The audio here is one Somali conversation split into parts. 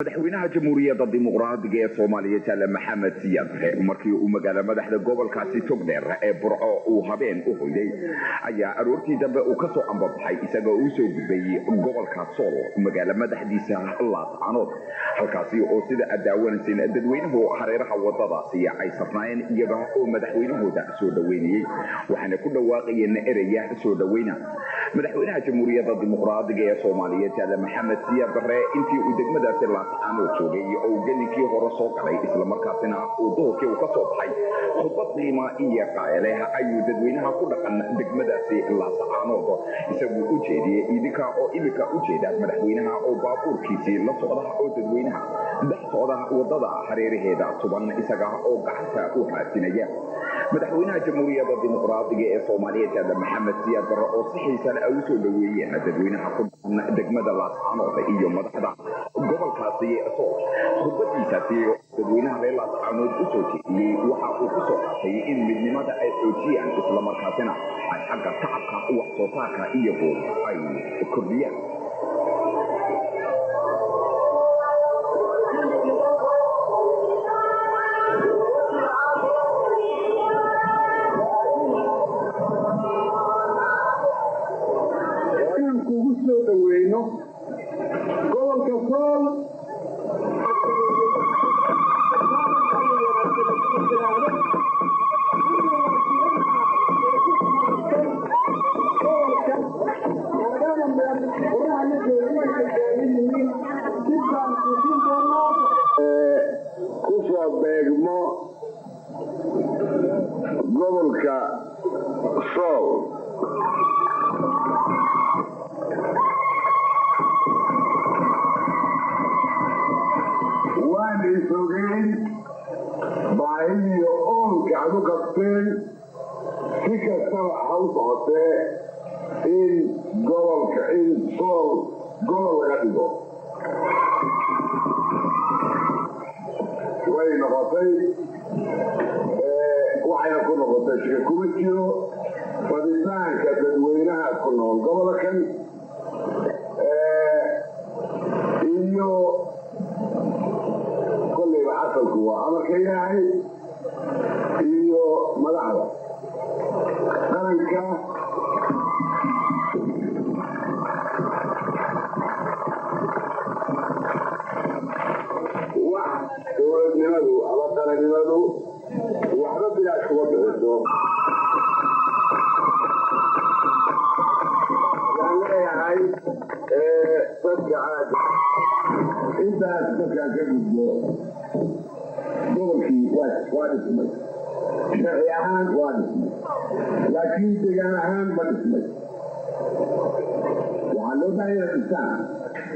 madaxweynaha jamhuuriyadda dimuqraadiga ee Soomaaliya Jale Maxamed Siyaad markii uu magaalada madaxda gobolkaasi Togdheer ee Burco uu habeen u hoyday ayaa aroortii dambe uu ka soo ambabaxay isagoo uu soo gudbay gobolka Sool magaalada madaxdiisa Laascaanood halkaasi oo sida adaawanaysan dadweynuhu hareeraha wadadaasi ay safnaayeen iyaga oo madaxweynahooda soo dhaweynayay waxaana ku dhawaaqayeen eraya soo dhaweyna madaxweynaha jamhuuriyadda dimuqraadiga ee Soomaaliya Jale Maxamed Siyaad intii uu degmadaasi aanoo joogay oo gelinkii hore soo galay isla markaasina uu doorkii ka soo baxay khudbad qiimo iyo qaale ayuu dadweynaha ku dhaqan degmadaasi Laascaanood isagu u jeediyay idinka oo imika u jeeda madaxweynaha oo baabuurkiisii la socda oo dadweynaha dhex socda wadada hareeraheeda tuban isaga oo gacanta u haatinaya madaxweynaha jamhuuriyadda dimuqraadiga ee Soomaaliya Jale Maxamed Siyaad oo si xiiso leh u soo dhaweeyay dadweynaha ku dhaqan degmada Laascaanood iyo madaxda gobolkaasi khudbadiisaasi dadweynaha reer Laascaanood u soo jeediyay waxa uu ku soo qaatay in midnimada ay xoojiyaan isla markaasina ay xagga tacabka wax soo saarka iyagu ay kordhiyaan kugu soo dhaweyno gobolka Sool kusoo beegmo gobolka Sool waan isogeen baahiyo oonka aad u qabteen si kastaba ha u socotee in gobolka in Sool gobol laga dhigo way noqotay waxayna ku noqotay shika kuma jiro faditaanka dadweynaha ku nool gobolkan iyo kollayba asalku waa amarka ilaahay iyo madaxda qaranka wax dowladnimadu ama qaranimadu waxba bilaash kuma bixiso waxaan leeyahay dadka caadi intaas dadkaan ka gudbo gobolkii waa dhismay sharci ahaan waa dhismay laakiin deegaan ahaan ma dhismay waxaa loo baahan dhisaan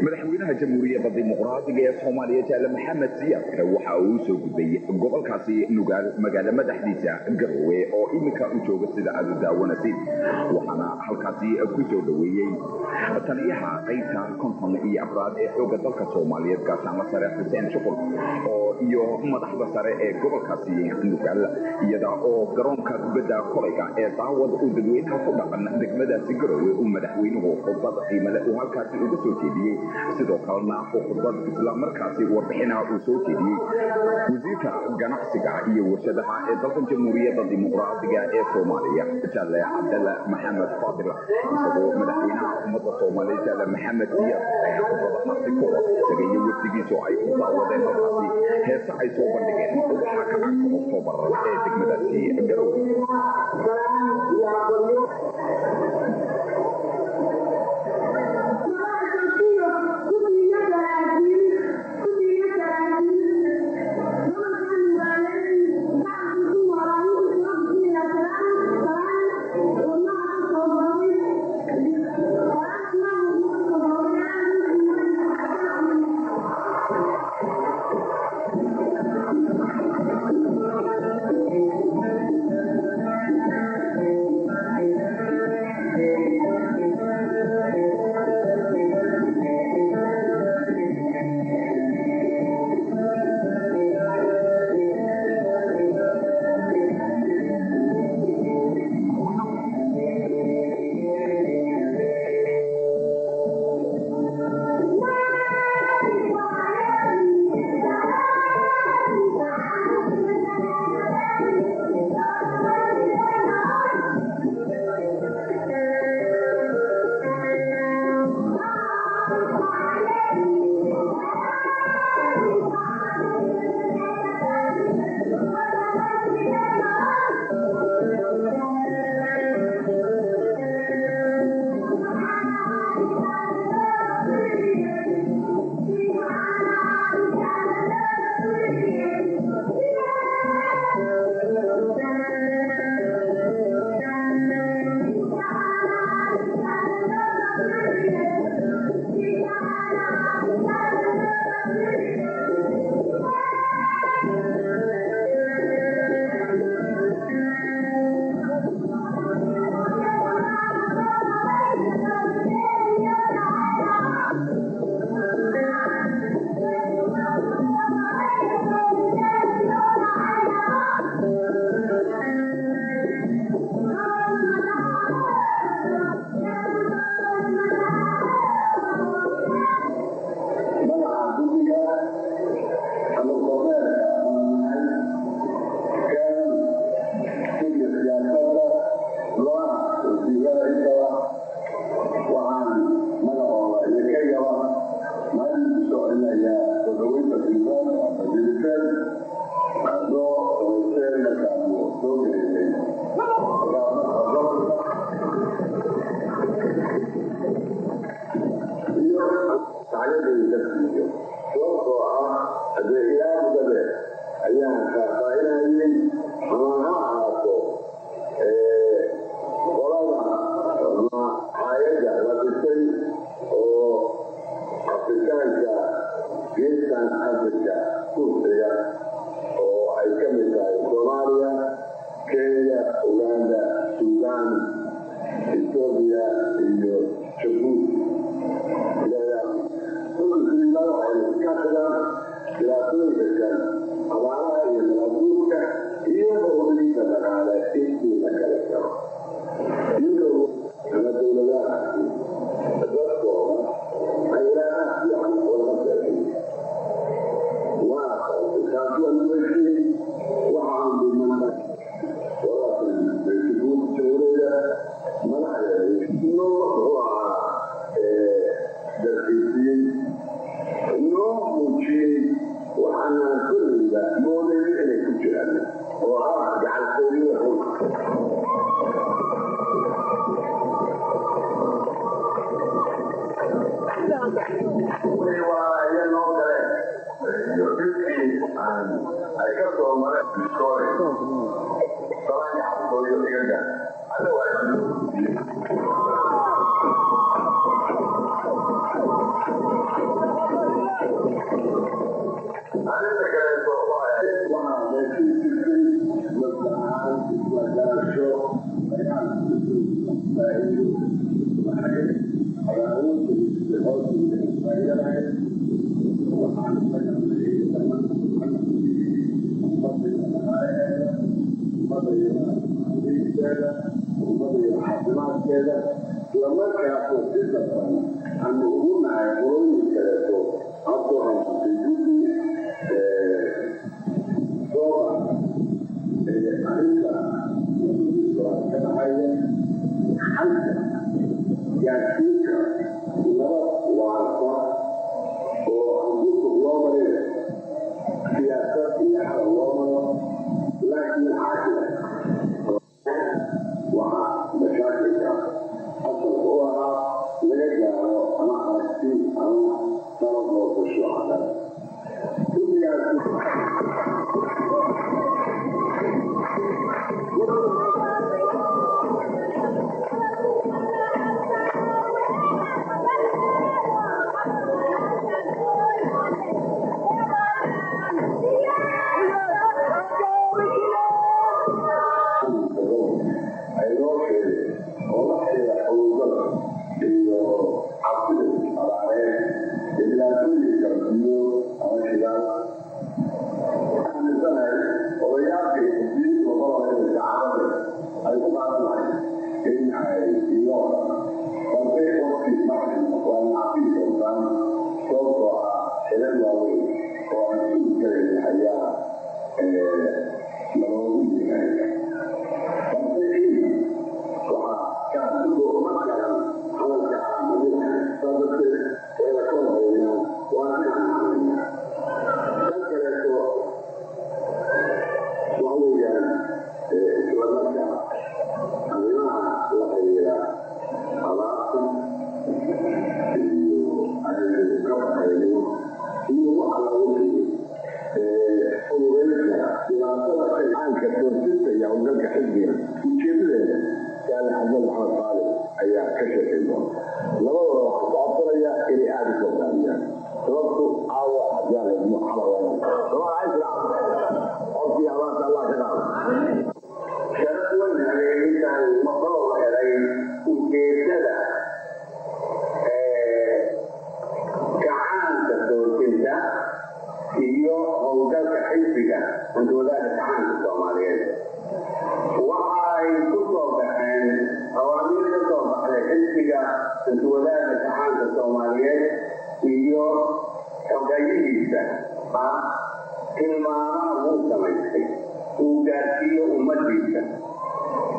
madaxweynaha jamhuuriyadda dimuqraadiga ee Soomaaliya Jale Maxamed Siyaad waxa uu soo gudbay gobolkaasi nugaal magaalada madaxdiisa Garowe oo imika u jooga sida aad daawanaysid waxaana halkaasi ku soo dhaweeyay taliyaha qaybta konton iyo afraad ee xoogga dalka Soomaaliyeed gaashaan sare Xuseen Shuqul oo iyo madaxda sare ee gobolkaasi nugaal iyada oo garoonka kubadda kolayga ee daawad uu dadweynaha ku dhaqan degmadaasi Garowe uu madaxweynuhu khudbad qiimo leh uu halkaasi uga soo jeediyay sidoo kalena khudbad isla markaasi warbixinaha uu soo jeediyay wasiirka ganacsiga iyo warshadaha ee dalka jamhuuriyadda dimuqraadiga ee Soomaaliya Jale Cabdalla Maxamed Fadil isagoo madaxweynaha ummadda Soomaaliya Jale Maxamed Siyaad khudbadahaasi ku tagay waqtigiisu ay ku daawadeen halkaasi heesa ay soo bandhigeen waxaa ka cagta Oktoobar ee degmadaasi Garowe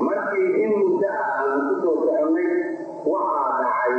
markii in muddo aan ku soo soconay waxaa dhacay